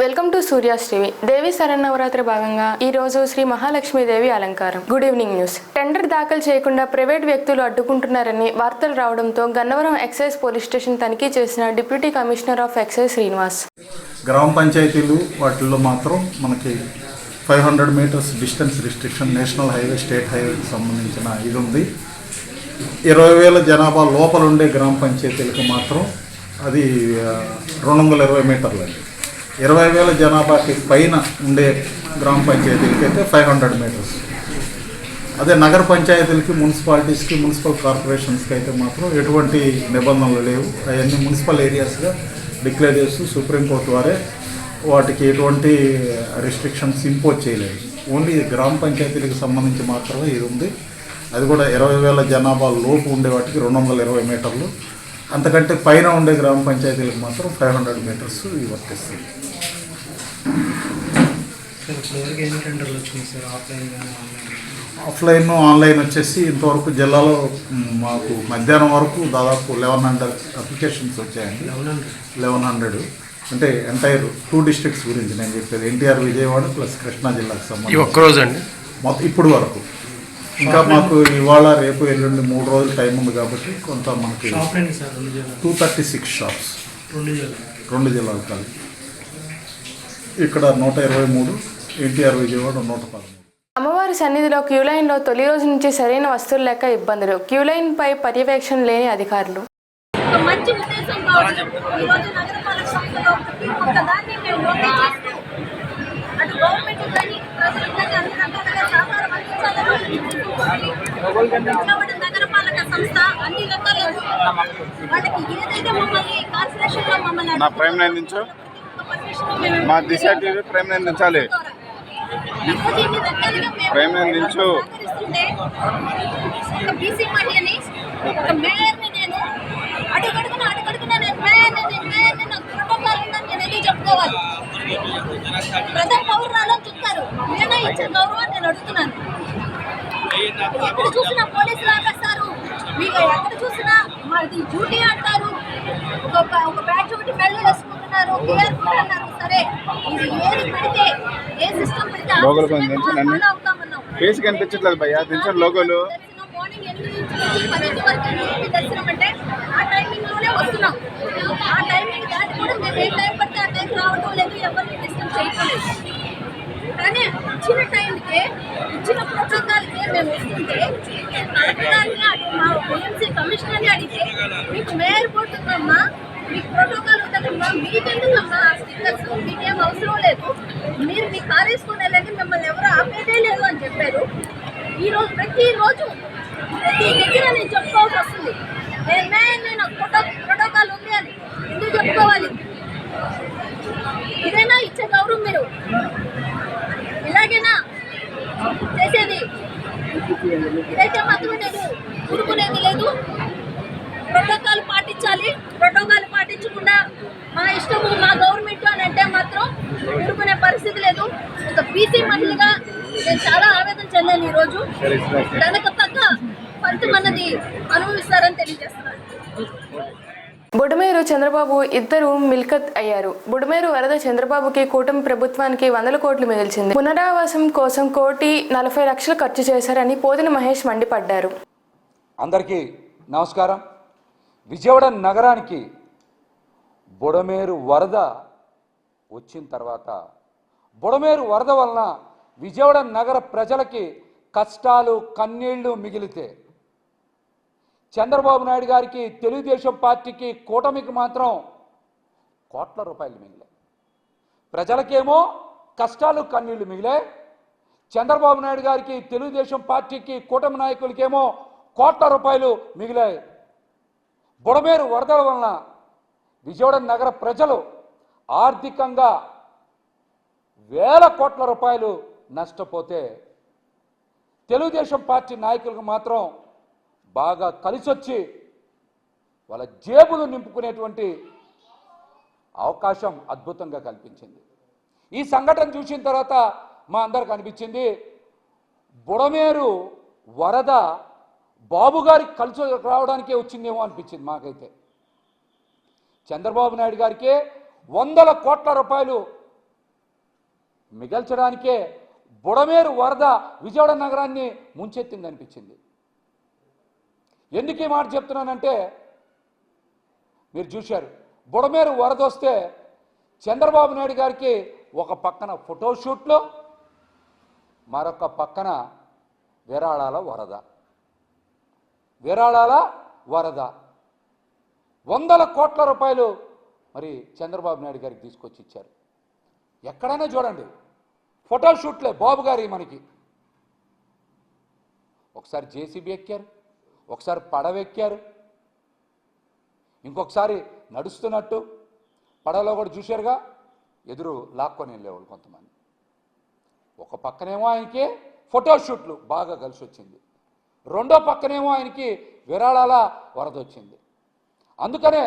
Welcome to Surya's TV. Devi Sharannavaratri భాగంగా ఈ రోజు శ్రీ మహాలక్ష్మీదేవి అలంకారం. Good evening news. టెండర్ దాఖలు చేయకుండా ప్రైవేట్ వ్యక్తులు అడ్డుకుంటున్నారని వార్తలు రావడంతో గన్నవరం ఎక్సైజ్ పోలీస్ స్టేషన్ తనిఖీ చేసిన deputy commissioner of excise Srinivas. గ్రామ పంచాయతీలు వాటిల్లో మాత్రం మనకి 500 meters distance restriction national highway state హైవేకి సంబంధించిన ఇది ఉంది. 20,000 జనాభా లోపల ఉండే గ్రామ పంచాయతీలకు మాత్రం అది 220 మీటర్లు అండి. 20,000 జనాభాకి పైన ఉండే గ్రామ పంచాయతీలకి అయితే 500 మీటర్స్. అదే నగర పంచాయతీలకి మున్సిపాలిటీస్కి మున్సిపల్ కార్పొరేషన్స్కి అయితే మాత్రం ఎటువంటి నిబంధనలు లేవు. అవన్నీ మున్సిపల్ ఏరియాస్గా డిక్లేర్ చేస్తూ సుప్రీంకోర్టు వారే వాటికి ఎటువంటి రిస్ట్రిక్షన్స్ ఇంపోజ్ చేయలేదు. ఓన్లీ గ్రామ పంచాయతీలకు సంబంధించి మాత్రమే ఇది ఉంది. అది కూడా 20,000 జనాభా లోపు ఉండే వాటికి 220 మీటర్లు, అంతకంటే పైన ఉండే గ్రామ పంచాయతీలకు మాత్రం 500 మీటర్స్ ఇవి వర్తిస్తుంది. ఆఫ్లైన్ ఆన్లైన్ వచ్చేసి ఇంతవరకు జిల్లాలో మాకు మధ్యాహ్నం వరకు దాదాపు 1100 అప్లికేషన్స్ వచ్చాయండి. 1100 అంటే ఎంటైర్ 2 డిస్ట్రిక్ట్స్ గురించి నేను చెప్పేది, ఎన్టీఆర్ విజయవాడ ప్లస్ కృష్ణా జిల్లాకు సంబంధించి ఒక్కరోజు అండి మొత్తం ఇప్పుడు వరకు. ఇంకా మాకు ఇవాళ రేపు ఎల్లుండి 3 రోజులు టైం ఉంది కాబట్టి కొంత మనకి 236 షాప్స్ 2 జిల్లాలు కాదు. ఇక్కడ 123, ఎన్టీఆర్ విజయవాడ 113. అమ్మవారి సన్నిధిలో క్యూలైన్లో తొలి రోజు నుంచి సరైన వస్తువులు లేక ఇబ్బందులు. క్యూలైన్ పై పర్యవేక్షణ లేని అధికారులు. మంచి ఉద్దేశం కావచ్చు. ఈరోజు నగరపాలక సంస్థలో ప్రతి ఒక్కదాన్ని మేము నోటీస్ చేస్తూ అటు గవర్నమెంట్ కానీ ప్రజలకు కానీ అన్ని రకాలుగా సహకారం అందించాలని నగరపాలక సంస్థ అన్ని రకాల వాళ్ళకి ఏదైతే మమ్మల్ని కార్పొరేషన్లో మమ్మల్ని మా దిశ టీవీ ప్రైమ్ నిందించాలి ప్రైమ్ నిందించు ఒక బీసీ మహిళని ఒక మేయర్ని నేను అడుగడుగున నేను మేయర్ని నాకు ప్రోటోకాల్ ఉందని నేను ఎందుకు చెప్పుకోవాలి? ప్రజా పౌరురాలని చెప్తారు, నేనే ఇచ్చే గౌరవాన్ని నేను అడుగుతున్నాను. ఎక్కడ చూసినా పోలీసులు ఆపేస్తారు, మీకు ఎక్కడ చూసినా మాది డ్యూటీ అంటారు, ఒక బ్యాచ్ ఒకటి మెళ్ళు వేసుకుంటున్నారు, కేర్ఫుల్ అన్నారు. సరే, ఇది ఏది పెడితే ఏ సిస్టమ్ పెడితే ఫేస్ కనిపించట్లేదు భయ్యా, దించండి లోగోలు. మార్నింగ్ 8 నుంచి 10 వరకు దర్శనం అంటే ఆ టైమింగ్లోనే వస్తున్నాం. ఆ టైమింగ్ దాటి కూడా మేము ఏ టైం పడితే ఆ టైం రావడం లేదు, ఎవరిని డిస్టర్బ్ చేయట్లేదు. కానీ ఇచ్చిన టైంకే ఇచ్చిన ప్రోటోకాల్కే మేము వస్తుంటే అడగడాన్ని మా ఏఎంసీ కమిషనర్ని అడిగితే మీకు మేయర్ పోతుందమ్మా, మీకు ప్రోటోకాల్ ఉంటుందమ్మా, మీకెందుకమ్మా ఆ స్టిక్కర్స్, మీకేం అవసరం లేదు, మీరు మీ కారు వేసుకుని వెళ్ళండి, మిమ్మల్ని ఎవరు ఆపేదే లేదు అని చెప్పారు. ఈరోజు ప్రతిరోజు ప్రతి దగ్గర నేను చెప్పుకోవాల్సి వస్తుంది, నేను ప్రోటోకాల్ ఉంది అని. ఎందుకు చెప్పుకోవాలి? ఇదేనా ఇచ్చే గౌరవం? మీరు ఇలాగేనా చేసేది? ఇదైతే మాత్రం నేను ఊరుకునేది లేదు. ప్రోటోకాల్ పాటించాలి. ప్రోటోకాల్ పాటించకుండా మా ఇష్టము మా గవర్నమెంట్ అని అంటే మాత్రం ఊరుకునే పరిస్థితి లేదు. ఒక బీసీ మహిళగా నేను చాలా ఆవేదన చెందాను. ఈరోజు దానికి తగ్గ ఫలితం అన్నది అనుభవిస్తారని తెలియజేస్తున్నాను. బుడమేరు చంద్రబాబు ఇద్దరు మిల్కత్ అయ్యారు. బుడమేరు వరద చంద్రబాబుకి కూటమి ప్రభుత్వానికి 100 కోట్లు మిగిల్చింది. పునరావాసం కోసం 1,40,00,000 ఖర్చు చేశారని పోతిన మహేష్ మండిపడ్డారు. అందరికీ నమస్కారం. విజయవాడ నగరానికి బుడమేరు వరద వచ్చిన తర్వాత బుడమేరు వరద వలన విజయవాడ నగర ప్రజలకి కష్టాలు కన్నీళ్లు మిగిలితే చంద్రబాబు నాయుడు గారికి, తెలుగుదేశం పార్టీకి, కూటమికి మాత్రం కోట్ల రూపాయలు మిగిలాయి. ప్రజలకేమో కష్టాలు కన్నీళ్లు మిగిలాయి. చంద్రబాబు నాయుడు గారికి, తెలుగుదేశం పార్టీకి, కూటమి నాయకులకేమో కోట్ల రూపాయలు మిగిలాయి. బుడమేరు వరదల వలన విజయవాడ నగర ప్రజలు ఆర్థికంగా వేల కోట్ల రూపాయలు నష్టపోతే తెలుగుదేశం పార్టీ నాయకులకు మాత్రం బాగా కలిసొచ్చి వాళ్ళ జేబులు నింపుకునేటువంటి అవకాశం అద్భుతంగా కల్పించింది. ఈ సంఘటన చూసిన తర్వాత మా అందరికి అనిపించింది, బుడమేరు వరద బాబు గారికి కలిసి రావడానికే వచ్చిందేమో అనిపించింది మాకైతే. చంద్రబాబు నాయుడు గారికి 100 కోట్ల రూపాయలు మిగల్చడానికే బుడమేరు వరద విజయవాడ నగరాన్ని ముంచెత్తింది అనిపించింది. ఎందుకు ఈ మాట చెప్తున్నానంటే మీరు చూశారు, బుడమేరు వరద వస్తే చంద్రబాబు నాయుడు గారికి ఒక పక్కన ఫోటోషూట్లో, మరొక పక్కన విరాళాల వరద 100 కోట్ల రూపాయలు మరి చంద్రబాబు నాయుడు గారికి తీసుకొచ్చి ఇచ్చారు. ఎక్కడైనా చూడండి ఫోటోషూట్లే బాబు గారి. మనకి ఒకసారి జేసీబీ ఎక్కారు, ఒకసారి పడవెక్కారు, ఇంకొకసారి నడుస్తున్నట్టు పడవలో కూడా చూశారుగా, ఎదురు లాక్కొని వెళ్ళేవాళ్ళు కొంతమంది. ఒక పక్కనేమో ఆయనకి ఫోటోషూట్లు బాగా కలిసి వచ్చింది, రెండో పక్కనేమో ఆయనకి విరాళాల వరద వచ్చింది. అందుకనే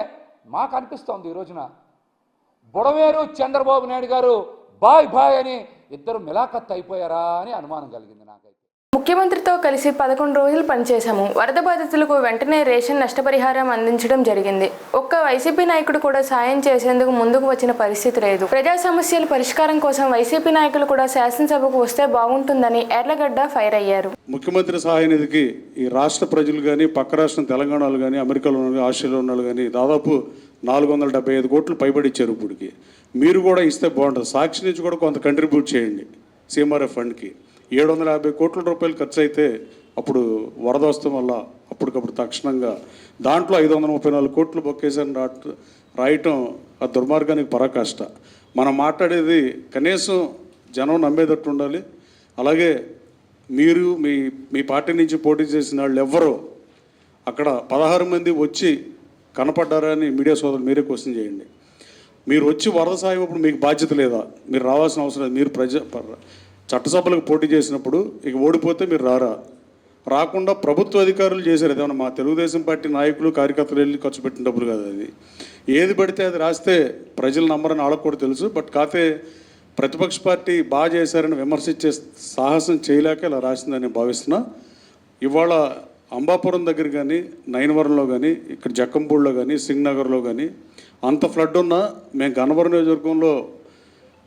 మాకు అనిపిస్తోంది ఈ రోజున బుడమేరు చంద్రబాబు నాయుడు గారు బాయ్ అని ఇద్దరు మిలాఖత్ అయిపోయారా అని అనుమానం కలిగింది నాకైతే. ముఖ్యమంత్రితో కలిసి 11 రోజులు పనిచేశాము. వరద బాధితులకు వెంటనే రేషన్ నష్టపరిహారం అందించడం జరిగింది. ఒక్క వైసీపీ నాయకుడు కూడా సాయం చేసేందుకు ముందుకు వచ్చిన పరిస్థితి లేదు. ప్రజా సమస్యల పరిష్కారం కోసం వైసీపీ నాయకులు కూడా శాసనసభకు వస్తే బాగుంటుందని ఎర్లగడ్డ ఫైర్ అయ్యారు. ముఖ్యమంత్రి సహాయ నిధికి ఈ రాష్ట్ర ప్రజలు కానీ, పక్క రాష్ట్రం తెలంగాణలో కానీ, అమెరికాలో కానీ, ఆస్ట్రేలియాలో ఉన్న కానీ దాదాపు 475 కోట్లు పైబడి ఇచ్చారు. ఇప్పటికి మీరు కూడా ఇస్తే బాగుంటుంది. సాక్షి నుంచి కూడా కొంత కంట్రిబ్యూట్ చేయండి. సీఎంఆర్ఎఫ్ ఫండ్కి 750 కోట్ల రూపాయలు ఖర్చు అయితే అప్పుడు వరద వస్తాం వల్ల అప్పటికప్పుడు తక్షణంగా దాంట్లో 534 కోట్లు బొక్కేసారి రాయటం ఆ దుర్మార్గానికి పరాకాష్ట. మనం మాట్లాడేది కనీసం జనం నమ్మేటట్టు ఉండాలి. అలాగే మీరు మీ పార్టీ నుంచి పోటీ చేసిన వాళ్ళు ఎవ్వరూ అక్కడ 16 మంది వచ్చి కనపడ్డారా అని మీడియా సోదరులు మీరే క్వశ్చన్ చేయండి. మీరు వచ్చి వరద సాయం అప్పుడు మీకు బాధ్యత లేదా? మీరు రావాల్సిన అవసరం లేదు. మీరు చట్టసభలకు పోటీ చేసినప్పుడు ఇక ఓడిపోతే మీరు రాకుండా ప్రభుత్వ అధికారులు చేశారు. ఏదైనా మా తెలుగుదేశం పార్టీ నాయకులు కార్యకర్తలు వెళ్ళి ఖర్చు పెట్టిన డబ్బులు కాదు. అది ఏది పడితే అది రాస్తే ప్రజలు నమ్మరని వాళ్ళకు కూడా తెలుసు. బట్ కాతే ప్రతిపక్ష పార్టీ బాగా చేశారని విమర్శించే సాహసం చేయలేక ఇలా రాసిందని నేను భావిస్తున్నా. ఇవాళ అంబాపురం దగ్గర కానీ, నైనవరంలో కానీ, ఇక్కడ జక్కంపూడిలో కానీ, సింగ్నగర్లో కానీ అంత ఫ్లడ్ ఉన్నా మేము గన్నవరం నియోజకవర్గంలో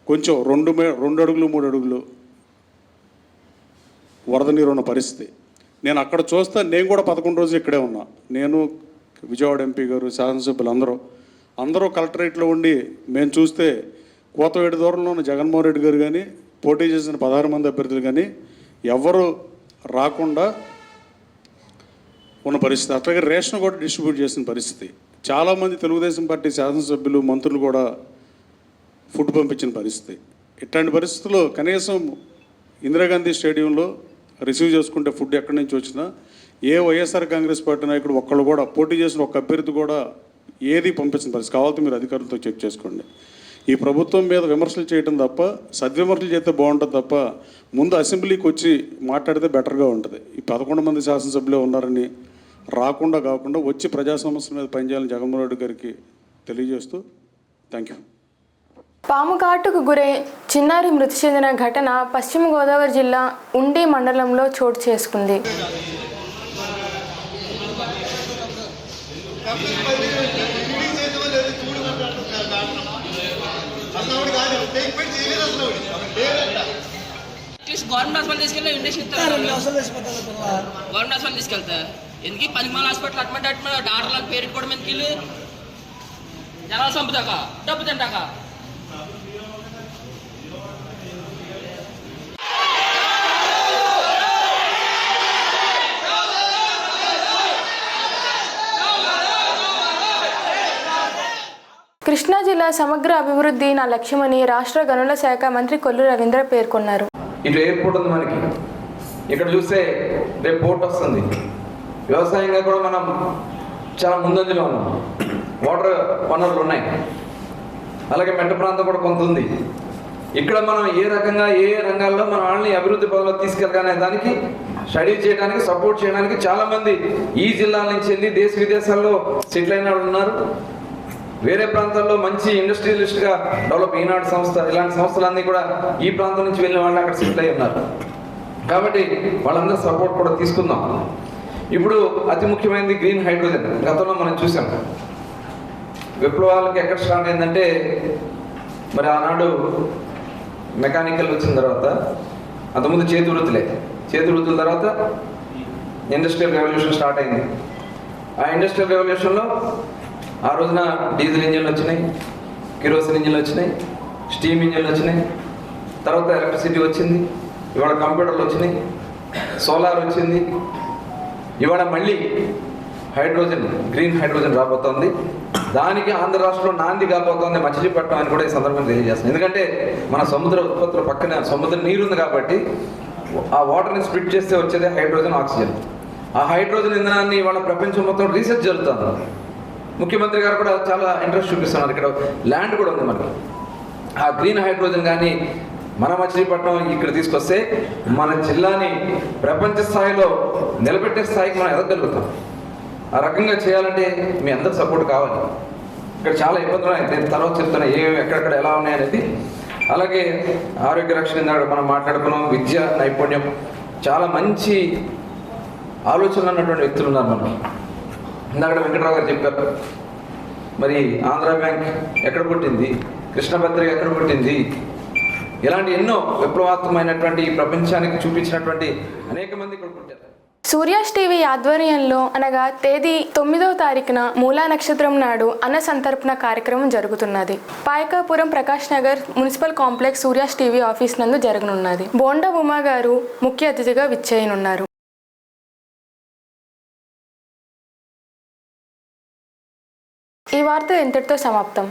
కొంచెం 2 అడుగులు 3 అడుగులు వరద నీరు ఉన్న పరిస్థితి. నేను అక్కడ చూస్తా. నేను కూడా 11 రోజులు ఇక్కడే ఉన్నా. నేను, విజయవాడ ఎంపీ గారు, శాసనసభ్యులు అందరూ కలెక్టరేట్లో ఉండి మేము చూస్తే కోతవేడి దూరంలో ఉన్న జగన్మోహన్ రెడ్డి గారు కానీ, పోటీ చేసిన 16 మంది అభ్యర్థులు కానీ ఎవరు రాకుండా ఉన్న పరిస్థితి. అట్లాగే రేషన్ కూడా డిస్ట్రిబ్యూట్ చేసిన పరిస్థితి. చాలామంది తెలుగుదేశం పార్టీ శాసనసభ్యులు, మంత్రులు కూడా ఫుడ్ పంపించిన పరిస్థితి. ఇట్లాంటి పరిస్థితుల్లో కనీసం ఇందిరాగాంధీ స్టేడియంలో రిసీవ్ చేసుకుంటే ఫుడ్ ఎక్కడి నుంచి వచ్చినా ఏ వైఎస్ఆర్ కాంగ్రెస్ పార్టీ నాయకుడు ఒక్కళ్ళు కూడా, పోటీ చేసిన ఒక్క అభ్యర్థి కూడా ఏది పంపించిన పరిస్థితి. కావాలంటే మీరు అధికారులతో చెక్ చేసుకోండి. ఈ ప్రభుత్వం మీద విమర్శలు చేయడం తప్ప, సద్విమర్శలు చేస్తే బాగుంటుంది తప్ప ముందు అసెంబ్లీకి వచ్చి మాట్లాడితే బెటర్గా ఉంటుంది. ఈ 11 మంది శాసనసభ్యులే ఉన్నారని రాకుండా కాకుండా వచ్చి ప్రజా సమస్యల మీద పనిచేయాలని జగన్మోహన్ రెడ్డి గారికి తెలియజేస్తూ థ్యాంక్ యూ. పాము కాటుకు గురై చిన్నారి మృతి చెందిన ఘటన పశ్చిమ గోదావరి జిల్లా ఉండి మండలంలో చోటు చేసుకుంది. గవర్నమెంట్ హాస్పిటల్ తీసుకెళ్ళి ఇండక్షన్ ఇస్తారు. గవర్నమెంట్ హాస్పిటల్ తీసుకెళ్తా ఎందుకు 10 మంది హాస్పిటల్ అడ్మిట్ డాక్టర్లకు పేరుకోవడం ఎందుకు వీళ్ళు జనాలు చంపుతాక డబ్బు తింటాక. కృష్ణా జిల్లా సమగ్ర అభివృద్ధి నా లక్ష్యమని రాష్ట్ర గనుల శాఖ మంత్రి కొల్లు రవీంద్ర పేర్కొన్నారు. ఇటు ఎయిర్పోర్ట్ ఉంది మనకి, ఇక్కడ చూస్తే రేపు పోర్ట్ వస్తుంది. వ్యవసాయంగా కూడా మనం చాలా ముందంజలో ఉన్నాం. వాటర్ వనరులు ఉన్నాయి, అలాగే మెట్ట ప్రాంతం కూడా కొంత ఉంది. ఇక్కడ మనం ఏ రకంగా ఏ రంగాల్లో మన వాళ్ళని అభివృద్ధి పదంలో తీసుకెళ్ళగానే దానికి స్టడీ చేయడానికి, సపోర్ట్ చేయడానికి చాలామంది ఈ జిల్లాల నుంచి వెళ్ళి దేశ విదేశాల్లో సెటిల్ అయిన వాళ్ళు ఉన్నారు. వేరే ప్రాంతాల్లో మంచి ఇండస్ట్రియలిస్ట్గా డెవలప్ ఈనాడు సంస్థ, ఇలాంటి సంస్థలన్నీ కూడా ఈ ప్రాంతం నుంచి వెళ్ళిన వాళ్ళు అక్కడ సెటిల్ అయి ఉన్నారు. కాబట్టి వాళ్ళందరూ సపోర్ట్ కూడా తీసుకుందాం. ఇప్పుడు అతి ముఖ్యమైనది గ్రీన్ హైడ్రోజన్. గతంలో మనం చూసాం విప్లవాలకి ఎక్కడ స్టార్ట్ అయిందంటే మరి ఆనాడు మెకానికల్ వచ్చిన తర్వాత, అంతకుముందు చేతి వృత్తుల తర్వాత ఇండస్ట్రియల్ రెవల్యూషన్ స్టార్ట్ అయింది. ఆ ఇండస్ట్రియల్ రెవల్యూషన్లో ఆ రోజున డీజిల్ ఇంజిన్లు వచ్చినాయి, కిరోసిన్ ఇంజిన్లు వచ్చినాయి, స్టీమ్ ఇంజిన్లు వచ్చినాయి, తర్వాత ఎలక్ట్రిసిటీ వచ్చింది, ఇవాళ కంప్యూటర్లు వచ్చినాయి, సోలార్ వచ్చింది, ఇవాళ మళ్ళీ హైడ్రోజన్, గ్రీన్ హైడ్రోజన్ రాబోతోంది. దానికి ఆంధ్ర రాష్ట్రంలో నాంది కాబోతోంది మచిలీపట్నం అని కూడా ఈ సందర్భంగా తెలియజేస్తుంది. ఎందుకంటే మన సముద్ర ఉత్పత్తుల పక్కన సముద్ర నీరు ఉంది కాబట్టి ఆ వాటర్ని స్ప్లిట్ చేస్తే వచ్చేదే హైడ్రోజన్, ఆక్సిజన్. ఆ హైడ్రోజన్ ఇంధనాన్ని ఇవాళ ప్రపంచం మొత్తం రీసెర్చ్ జరుగుతుంది. ముఖ్యమంత్రి గారు కూడా చాలా ఇంట్రెస్ట్ చూపిస్తున్నారు. ఇక్కడ ల్యాండ్ కూడా ఉంది మనకి. ఆ గ్రీన్ హైడ్రోజన్ కానీ మన మచిలీపట్నం ఇక్కడ తీసుకొస్తే మన జిల్లాని ప్రపంచ స్థాయిలో నిలబెట్టే స్థాయికి మనం ఎదగలుగుతాం. ఆ రకంగా చేయాలంటే మీ అందరి సపోర్ట్ కావాలి. ఇక్కడ చాలా ఇబ్బందులు ఉన్నాయి, నేను తర్వాత చెప్తున్నా ఏమేమి ఎక్కడెక్కడ ఎలా ఉన్నాయనేది. అలాగే ఆరోగ్య రక్షణ మనం మాట్లాడుకున్నాం, విద్య నైపుణ్యం, చాలా మంచి ఆలోచనలు ఉన్నటువంటి వ్యక్తులు ఉన్నారు మనం. ఇందాక వెంకటరావు గారు చెప్పారు, మరి ఆంధ్ర బ్యాంక్ ఎక్కడ పుట్టింది, కృష్ణ పత్రిక ఎక్కడ పుట్టింది, ఇలాంటి ఎన్నో విప్లవాత్మకమైనటువంటి ఈ ప్రపంచానికి చూపించినటువంటి అనేక మంది ఇక్కడ పుట్టారు. సూర్యాస్ టీవీ ఆధ్వర్యంలో అనగా తేదీ 9వ తారీఖున మూలా నక్షత్రం నాడు అన్న సంతర్పణ కార్యక్రమం జరుగుతున్నది. Payakapuram Prakash Nagar municipal complex Surya's TV office నందు జరగనున్నది. బోండా ఉమా గారు ముఖ్య అతిథిగా విచ్చేయనున్నారు. ఈ వార్త ఇంతటితో సమాప్తం.